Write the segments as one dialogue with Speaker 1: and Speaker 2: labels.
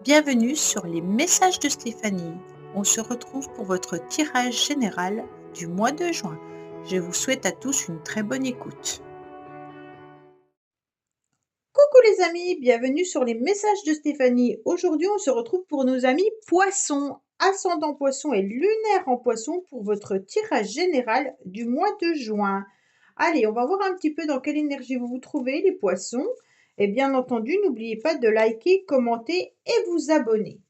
Speaker 1: Bienvenue sur les messages de Stéphanie. On se retrouve pour votre tirage général du mois de juin. Je vous souhaite à tous une très bonne écoute. Coucou les amis, bienvenue sur les messages de Stéphanie. Aujourd'hui, on se retrouve pour nos amis poissons, ascendant poisson et lunaire en poisson pour votre tirage général du mois de juin. Allez, on va voir un petit peu dans quelle énergie vous vous trouvez les poissons. Et bien entendu, n'oubliez pas de liker, commenter et vous abonner.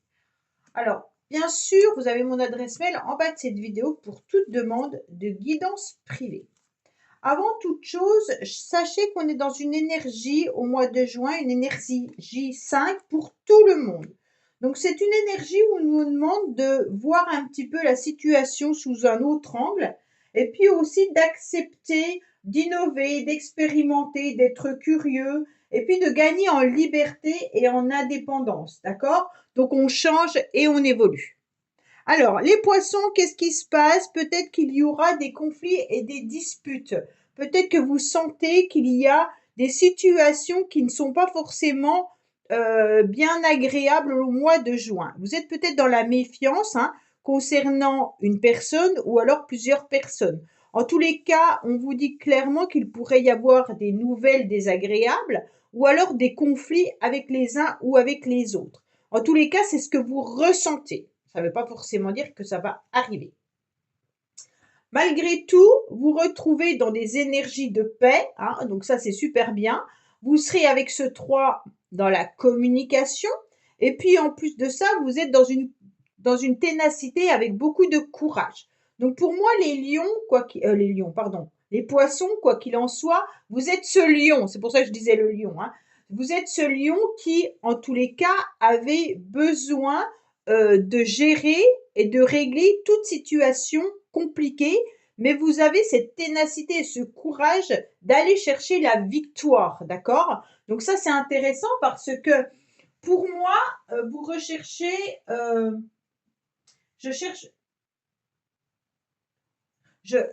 Speaker 1: Alors, bien sûr, vous avez mon adresse mail en bas de cette vidéo pour toute demande de guidance privée. Avant toute chose, sachez qu'on est dans une énergie au mois de juin, une énergie J5 pour tout le monde. Donc, c'est une énergie où on nous demande de voir un petit peu la situation sous un autre angle et puis aussi d'accepter, d'innover, d'expérimenter, d'être curieux et puis de gagner en liberté et en indépendance. D'accord? Donc, on change et on évolue. Alors, les poissons, qu'est-ce qui se passe? Peut-être qu'il y aura des conflits et des disputes. Peut-être que vous sentez qu'il y a des situations qui ne sont pas forcément bien agréables au mois de juin. Vous êtes peut-être dans la méfiance concernant une personne ou alors plusieurs personnes. En tous les cas, on vous dit clairement qu'il pourrait y avoir des nouvelles désagréables ou alors des conflits avec les uns ou avec les autres. En tous les cas, c'est ce que vous ressentez. Ça ne veut pas forcément dire que ça va arriver. Malgré tout, vous retrouvez dans des énergies de paix, donc ça c'est super bien. Vous serez avec ce 3 dans la communication. Et puis en plus de ça, vous êtes dans une ténacité avec beaucoup de courage. Donc pour moi, les poissons, quoi qu'il en soit, vous êtes ce lion. C'est pour ça que je disais le lion. Vous êtes ce lion qui, en tous les cas, avait besoin de gérer et de régler toute situation compliquée, mais vous avez cette ténacité et ce courage d'aller chercher la victoire, d'accord? Donc ça, c'est intéressant parce que pour moi, vous recherchez, je cherche,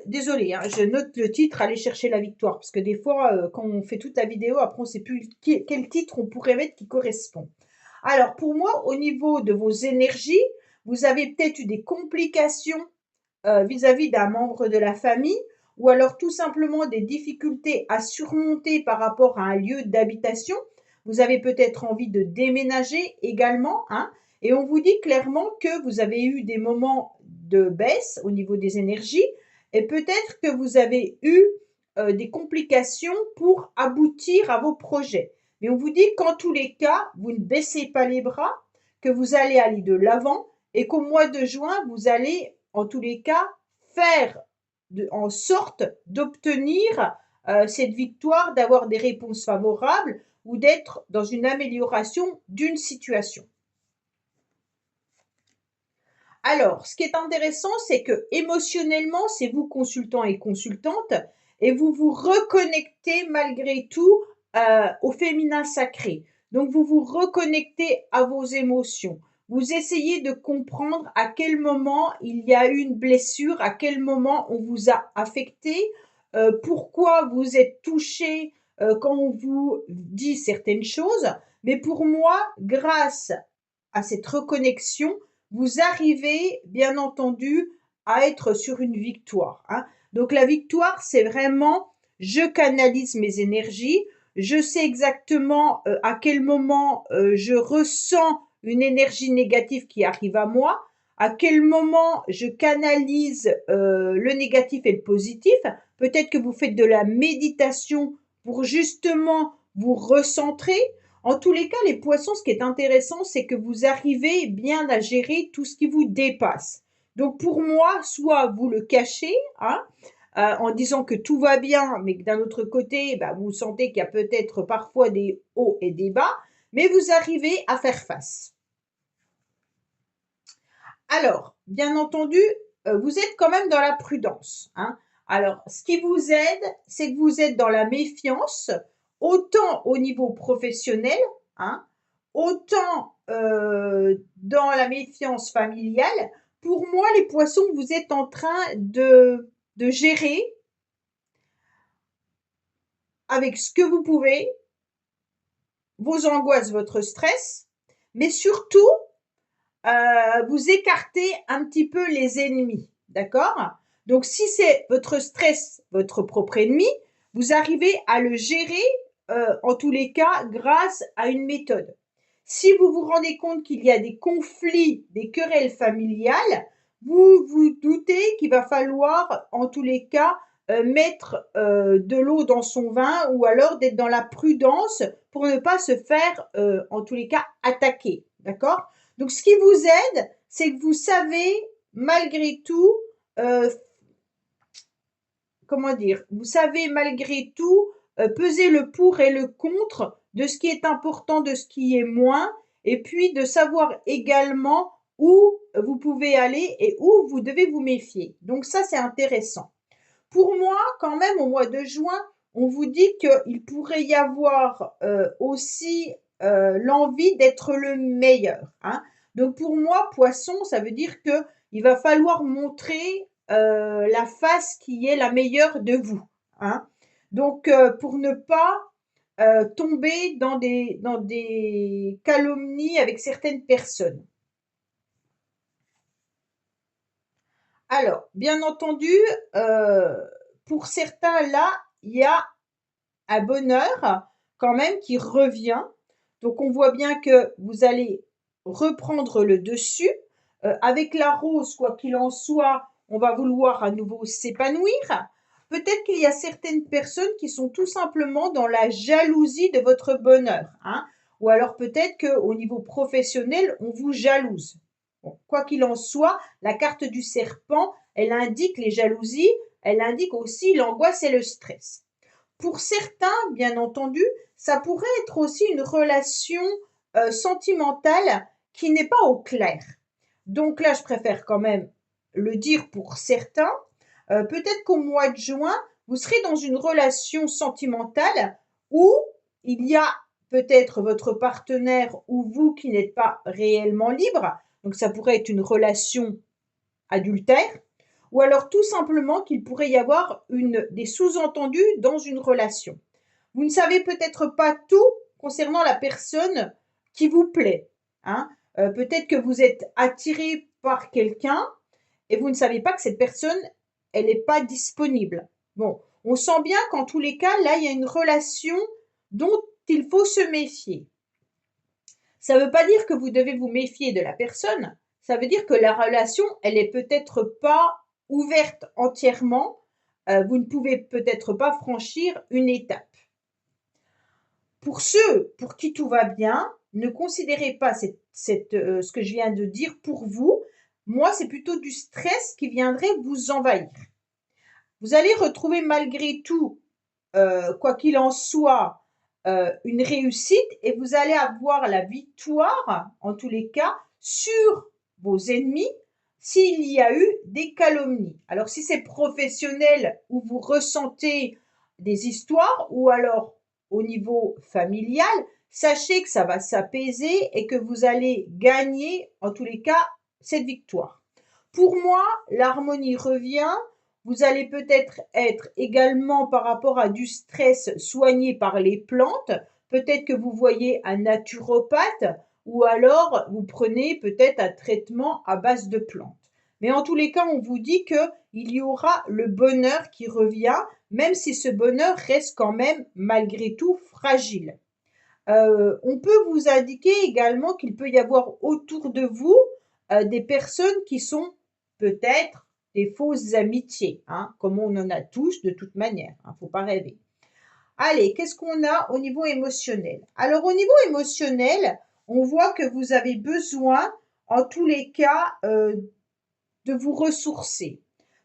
Speaker 1: désolée, je note le titre, aller chercher la victoire, parce que des fois, quand on fait toute la vidéo, après on ne sait plus quel titre on pourrait mettre qui correspond. Alors pour moi, au niveau de vos énergies, vous avez peut-être eu des complications vis-à-vis d'un membre de la famille ou alors tout simplement des difficultés à surmonter par rapport à un lieu d'habitation. Vous avez peut-être envie de déménager également, et on vous dit clairement que vous avez eu des moments de baisse au niveau des énergies et peut-être que vous avez eu des complications pour aboutir à vos projets. Mais on vous dit qu'en tous les cas, vous ne baissez pas les bras, que vous allez aller de l'avant et qu'au mois de juin, vous allez en tous les cas faire en sorte d'obtenir cette victoire, d'avoir des réponses favorables ou d'être dans une amélioration d'une situation. Alors, ce qui est intéressant, c'est que émotionnellement, c'est vous consultant et consultante, et vous vous reconnectez malgré tout au féminin sacré. Donc, vous vous reconnectez à vos émotions. Vous essayez de comprendre à quel moment il y a eu une blessure, à quel moment on vous a affecté, pourquoi vous êtes touché quand on vous dit certaines choses. Mais pour moi, grâce à cette reconnexion, vous arrivez, bien entendu, à être sur une victoire. Donc la victoire, c'est vraiment, je canalise mes énergies, je sais exactement à quel moment je ressens une énergie négative qui arrive à moi, à quel moment je canalise le négatif et le positif. Peut-être que vous faites de la méditation pour justement vous recentrer. En tous les cas, les poissons, ce qui est intéressant, c'est que vous arrivez bien à gérer tout ce qui vous dépasse. Donc pour moi, soit vous le cachez, en disant que tout va bien, mais que d'un autre côté, vous sentez qu'il y a peut-être parfois des hauts et des bas, mais vous arrivez à faire face. Alors, bien entendu, vous êtes quand même dans la prudence. Alors, ce qui vous aide, c'est que vous êtes dans la méfiance, autant au niveau professionnel, autant dans la méfiance familiale. Pour moi, les poissons, vous êtes en train de gérer avec ce que vous pouvez, vos angoisses, votre stress, mais surtout, vous écartez un petit peu les ennemis, d'accord? Donc, si c'est votre stress, votre propre ennemi, vous arrivez à le gérer, en tous les cas, grâce à une méthode. Si vous vous rendez compte qu'il y a des conflits, des querelles familiales, vous vous doutez qu'il va falloir, en tous les cas, mettre de l'eau dans son vin ou alors d'être dans la prudence pour ne pas se faire, en tous les cas, attaquer, d'accord? Donc, ce qui vous aide, c'est que vous savez, malgré tout, euh, comment dire, vous savez malgré tout peser le pour et le contre de ce qui est important, de ce qui est moins, et puis de savoir également où vous pouvez aller et où vous devez vous méfier. Donc ça, c'est intéressant. Pour moi, quand même, au mois de juin, on vous dit qu'il pourrait y avoir aussi l'envie d'être le meilleur, hein. Donc pour moi, poisson, ça veut dire que il va falloir montrer la face qui est la meilleure de vous, hein. Donc pour ne pas tomber dans des calomnies avec certaines personnes. Alors, bien entendu, euh, pour certains, là, il y a un bonheur quand même qui revient. Donc on voit bien que vous allez reprendre le dessus. Avec la rose, quoi qu'il en soit, on va vouloir à nouveau s'épanouir. Peut-être qu'il y a certaines personnes qui sont tout simplement dans la jalousie de votre bonheur, hein. Ou alors peut-être qu'au niveau professionnel, on vous jalouse. Bon, quoi qu'il en soit, la carte du serpent, elle indique les jalousies, elle indique aussi l'angoisse et le stress. Pour certains, bien entendu, ça pourrait être aussi une relation sentimentale qui n'est pas au clair. Donc là, je préfère quand même le dire pour certains. Peut-être qu'au mois de juin, vous serez dans une relation sentimentale où il y a peut-être votre partenaire ou vous qui n'êtes pas réellement libre. Donc ça pourrait être une relation adultère, ou alors tout simplement qu'il pourrait y avoir des sous-entendus dans une relation. Vous ne savez peut-être pas tout concernant la personne qui vous plaît, hein. Peut-être que vous êtes attiré par quelqu'un et vous ne savez pas que cette personne, elle n'est pas disponible. Bon, on sent bien qu'en tous les cas, là, il y a une relation dont il faut se méfier. Ça ne veut pas dire que vous devez vous méfier de la personne. Ça veut dire que la relation, elle est peut-être pas ouverte entièrement. Vous ne pouvez peut-être pas franchir une étape. Pour ceux pour qui tout va bien, ne considérez pas ce que je viens de dire pour vous. Moi, c'est plutôt du stress qui viendrait vous envahir. Vous allez retrouver malgré tout, quoi qu'il en soit, une réussite et vous allez avoir la victoire, en tous les cas, sur vos ennemis s'il y a eu des calomnies. Alors, si c'est professionnel où vous ressentez des histoires ou alors au niveau familial, sachez que ça va s'apaiser et que vous allez gagner, en tous les cas, cette victoire. Pour moi, l'harmonie revient. Vous allez peut-être être également par rapport à du stress soigné par les plantes. Peut-être que vous voyez un naturopathe ou alors vous prenez peut-être un traitement à base de plantes. Mais en tous les cas, on vous dit qu'il y aura le bonheur qui revient, même si ce bonheur reste quand même malgré tout fragile. On peut vous indiquer également qu'il peut y avoir autour de vous des personnes qui sont peut-être des fausses amitiés, hein, comme on en a tous de toute manière, hein, faut pas rêver. Allez, qu'est-ce qu'on a au niveau émotionnel? Alors au niveau émotionnel, on voit que vous avez besoin, en tous les cas, de vous ressourcer.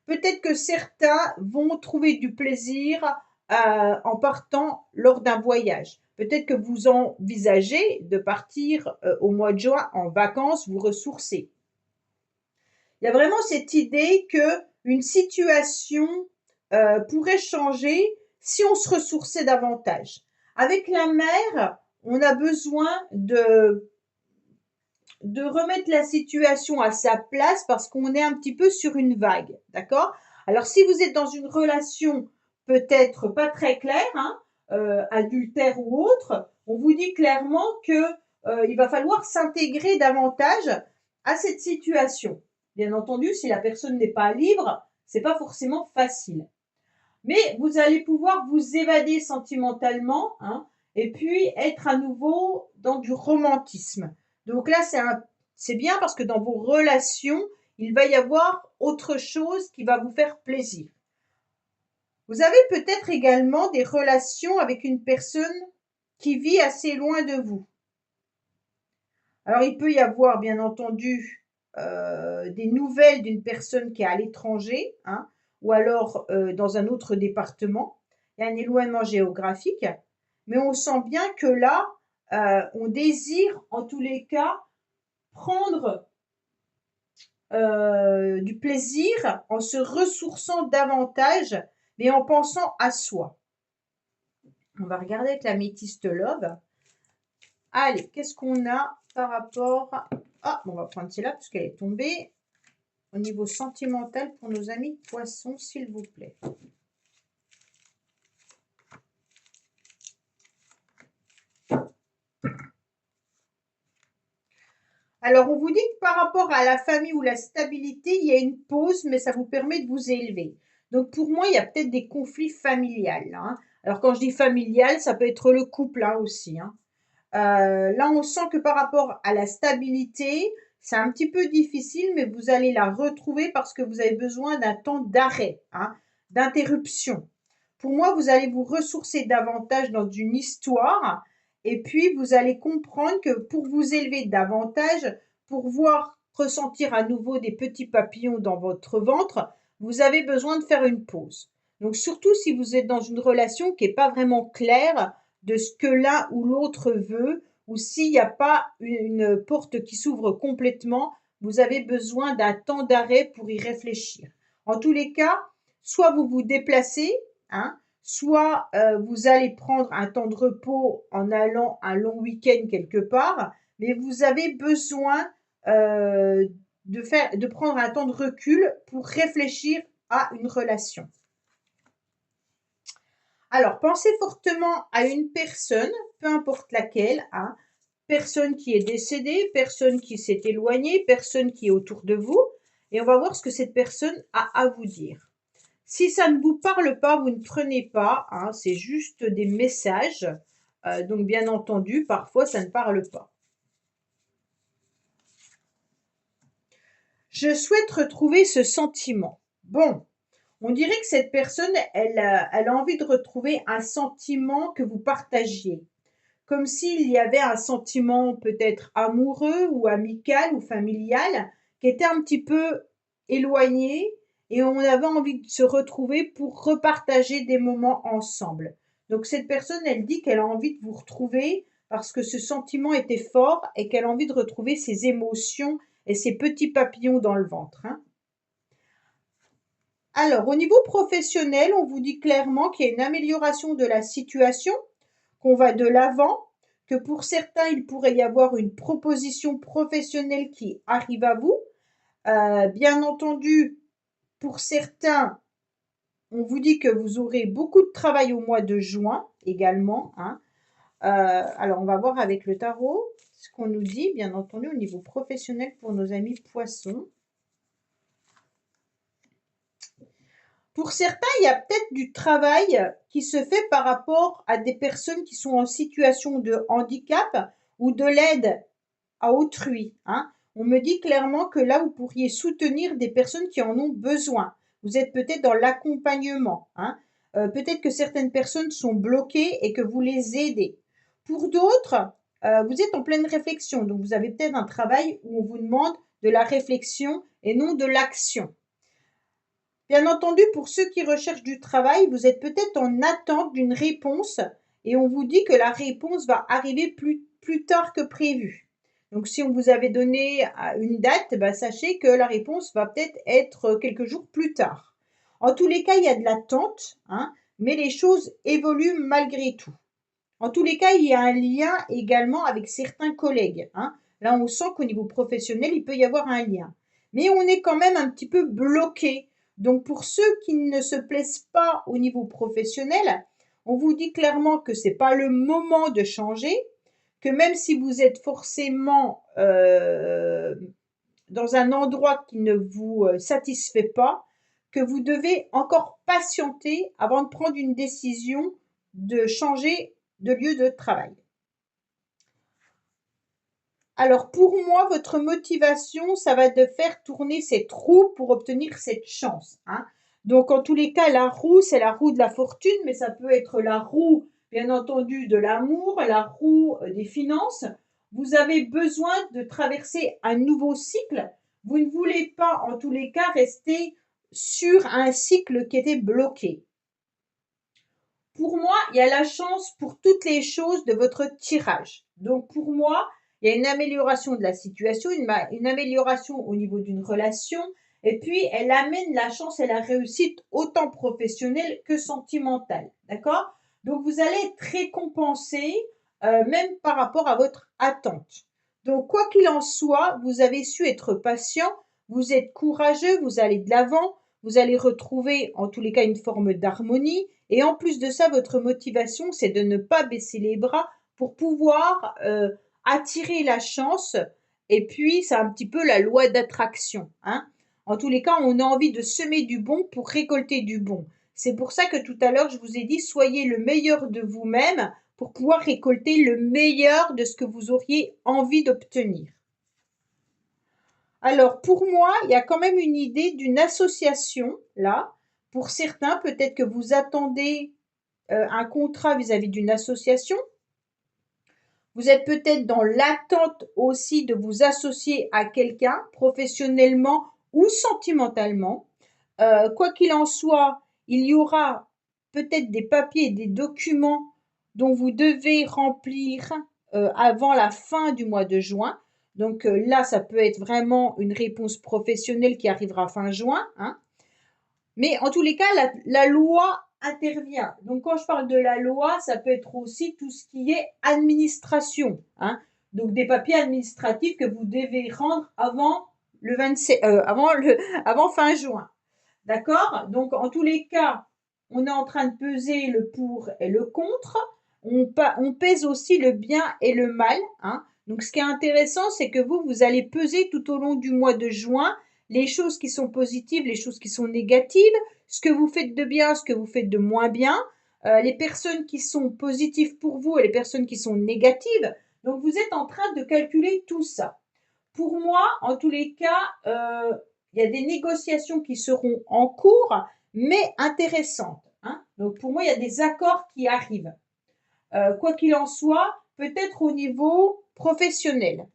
Speaker 1: Peut-être que certains vont trouver du plaisir en partant lors d'un voyage. Peut-être que vous envisagez de partir au mois de juin en vacances, vous ressourcer. Il y a vraiment cette idée que une situation pourrait changer si on se ressourçait davantage. Avec la mer, on a besoin de remettre la situation à sa place parce qu'on est un petit peu sur une vague, d'accord? Alors si vous êtes dans une relation peut-être pas très claire, hein, adultère ou autre, on vous dit clairement que il va falloir s'intégrer davantage à cette situation. Bien entendu, si la personne n'est pas libre, c'est pas forcément facile. Mais vous allez pouvoir vous évader sentimentalement, hein, et puis être à nouveau dans du romantisme. Donc là, c'est bien parce que dans vos relations, il va y avoir autre chose qui va vous faire plaisir. Vous avez peut-être également des relations avec une personne qui vit assez loin de vous. Alors, il peut y avoir, bien entendu, des nouvelles d'une personne qui est à l'étranger, hein, ou alors dans un autre département. Il y a un éloignement géographique, mais on sent bien que là, on désire, en tous les cas, prendre du plaisir en se ressourçant davantage, mais en pensant à soi. On va regarder avec la métiste Love. Allez, qu'est-ce qu'on a par rapport à... Ah, bon, on va prendre celle-là parce qu'elle est tombée. Au niveau sentimental pour nos amis poissons, s'il vous plaît. Alors, on vous dit que par rapport à la famille ou la stabilité, il y a une pause, mais ça vous permet de vous élever. Donc, pour moi, il y a peut-être des conflits familiales. Hein. Alors, quand je dis familial, ça peut être le couple hein, aussi. Hein. Là, on sent que par rapport à la stabilité, c'est un petit peu difficile, mais vous allez la retrouver parce que vous avez besoin d'un temps d'arrêt, hein, d'interruption. Pour moi, vous allez vous ressourcer davantage dans une histoire et puis vous allez comprendre que pour vous élever davantage, pour voir ressentir à nouveau des petits papillons dans votre ventre, vous avez besoin de faire une pause. Donc surtout si vous êtes dans une relation qui n'est pas vraiment claire de ce que l'un ou l'autre veut, ou s'il n'y a pas une porte qui s'ouvre complètement, vous avez besoin d'un temps d'arrêt pour y réfléchir. En tous les cas, soit vous vous déplacez, hein, soit vous allez prendre un temps de repos en allant un long week-end quelque part, mais vous avez besoin de prendre un temps de recul pour réfléchir à une relation. Alors, pensez fortement à une personne, peu importe laquelle, hein, personne qui est décédée, personne qui s'est éloignée, personne qui est autour de vous, et on va voir ce que cette personne a à vous dire. Si ça ne vous parle pas, vous ne prenez pas, hein, c'est juste des messages, donc bien entendu, parfois ça ne parle pas. Je souhaite retrouver ce sentiment. Bon, on dirait que cette personne, elle a envie de retrouver un sentiment que vous partagiez. Comme s'il y avait un sentiment peut-être amoureux ou amical ou familial qui était un petit peu éloigné et on avait envie de se retrouver pour repartager des moments ensemble. Donc cette personne, elle dit qu'elle a envie de vous retrouver parce que ce sentiment était fort et qu'elle a envie de retrouver ses émotions et ses petits papillons dans le ventre. Hein. Alors, au niveau professionnel, on vous dit clairement qu'il y a une amélioration de la situation, qu'on va de l'avant, que pour certains, il pourrait y avoir une proposition professionnelle qui arrive à vous. Bien entendu, pour certains, on vous dit que vous aurez beaucoup de travail au mois de juin également. Hein. Alors, on va voir avec le tarot ce qu'on nous dit, bien entendu, au niveau professionnel pour nos amis poissons. Pour certains, il y a peut-être du travail qui se fait par rapport à des personnes qui sont en situation de handicap ou de l'aide à autrui. Hein. On me dit clairement que là, vous pourriez soutenir des personnes qui en ont besoin. Vous êtes peut-être dans l'accompagnement. Hein. Peut-être que certaines personnes sont bloquées et que vous les aidez. Pour d'autres, vous êtes en pleine réflexion. Donc, vous avez peut-être un travail où on vous demande de la réflexion et non de l'action. Bien entendu, pour ceux qui recherchent du travail, vous êtes peut-être en attente d'une réponse et on vous dit que la réponse va arriver plus tard que prévu. Donc, si on vous avait donné une date, sachez que la réponse va peut-être être quelques jours plus tard. En tous les cas, il y a de l'attente, hein, mais les choses évoluent malgré tout. En tous les cas, il y a un lien également avec certains collègues. Hein. Là, on sent qu'au niveau professionnel, il peut y avoir un lien. Mais on est quand même un petit peu bloqué. Donc, pour ceux qui ne se plaisent pas au niveau professionnel, on vous dit clairement que ce n'est pas le moment de changer, que même si vous êtes forcément dans un endroit qui ne vous satisfait pas, que vous devez encore patienter avant de prendre une décision de changer de lieu de travail. Alors pour moi, votre motivation, ça va de faire tourner cette roue pour obtenir cette chance, hein. Donc en tous les cas, la roue, c'est la roue de la fortune, mais ça peut être la roue, bien entendu, de l'amour, la roue des finances. Vous avez besoin de traverser un nouveau cycle. Vous ne voulez pas, en tous les cas, rester sur un cycle qui était bloqué. Pour moi, il y a la chance pour toutes les choses de votre tirage. Donc pour moi, il y a une amélioration de la situation, une amélioration au niveau d'une relation, et puis elle amène la chance et la réussite autant professionnelle que sentimentale. D'accord? Donc vous allez être récompensé même par rapport à votre attente. Donc quoi qu'il en soit, vous avez su être patient, vous êtes courageux, vous allez de l'avant, vous allez retrouver en tous les cas une forme d'harmonie. Et en plus de ça, votre motivation, c'est de ne pas baisser les bras pour pouvoir attirer la chance. Et puis, c'est un petit peu la loi d'attraction, hein. En tous les cas, on a envie de semer du bon pour récolter du bon. C'est pour ça que tout à l'heure, je vous ai dit, soyez le meilleur de vous-même pour pouvoir récolter le meilleur de ce que vous auriez envie d'obtenir. Alors, pour moi, il y a quand même une idée d'une association, là. Pour certains, peut-être que vous attendez un contrat vis-à-vis d'une association. Vous êtes peut-être dans l'attente aussi de vous associer à quelqu'un, professionnellement ou sentimentalement. Quoi qu'il en soit, il y aura peut-être des papiers et des documents dont vous devez remplir avant la fin du mois de juin. Donc là, ça peut être vraiment une réponse professionnelle qui arrivera fin juin, hein. Mais en tous les cas, la loi intervient. Donc quand je parle de la loi, ça peut être aussi tout ce qui est administration, hein. Donc des papiers administratifs que vous devez rendre avant le 27, avant fin juin. D'accord? Donc en tous les cas, on est en train de peser le pour et le contre. On pèse aussi le bien et le mal, hein. Donc ce qui est intéressant, c'est que vous allez peser tout au long du mois de juin les choses qui sont positives, les choses qui sont négatives, ce que vous faites de bien, ce que vous faites de moins bien, les personnes qui sont positives pour vous et les personnes qui sont négatives. Donc vous êtes en train de calculer tout ça. Pour moi, en tous les cas, il y a des négociations qui seront en cours, mais intéressantes, hein. Donc pour moi, il y a des accords qui arrivent. Quoi qu'il en soit, peut-être au niveau professionnel.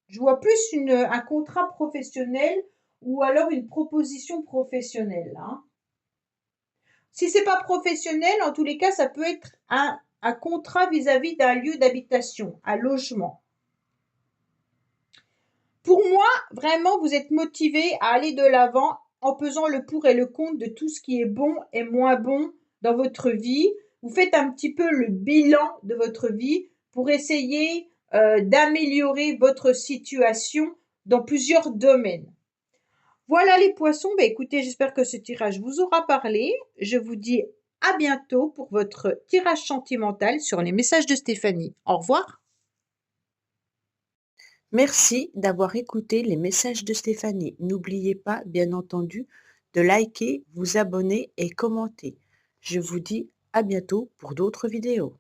Speaker 1: Je vois plus un contrat professionnel ou alors une proposition professionnelle, hein. Si c'est pas professionnel, en tous les cas, ça peut être un contrat vis-à-vis d'un lieu d'habitation, un logement. Pour moi, vraiment, vous êtes motivé à aller de l'avant en pesant le pour et le contre de tout ce qui est bon et moins bon dans votre vie. Vous faites un petit peu le bilan de votre vie pour essayer d'améliorer votre situation dans plusieurs domaines. Voilà les poissons. Ben, écoutez, j'espère que ce tirage vous aura parlé. Je vous dis à bientôt pour votre tirage sentimental sur les messages de Stéphanie. Au revoir.
Speaker 2: Merci d'avoir écouté les messages de Stéphanie. N'oubliez pas, bien entendu, de liker, vous abonner et commenter. Je vous dis à bientôt pour d'autres vidéos.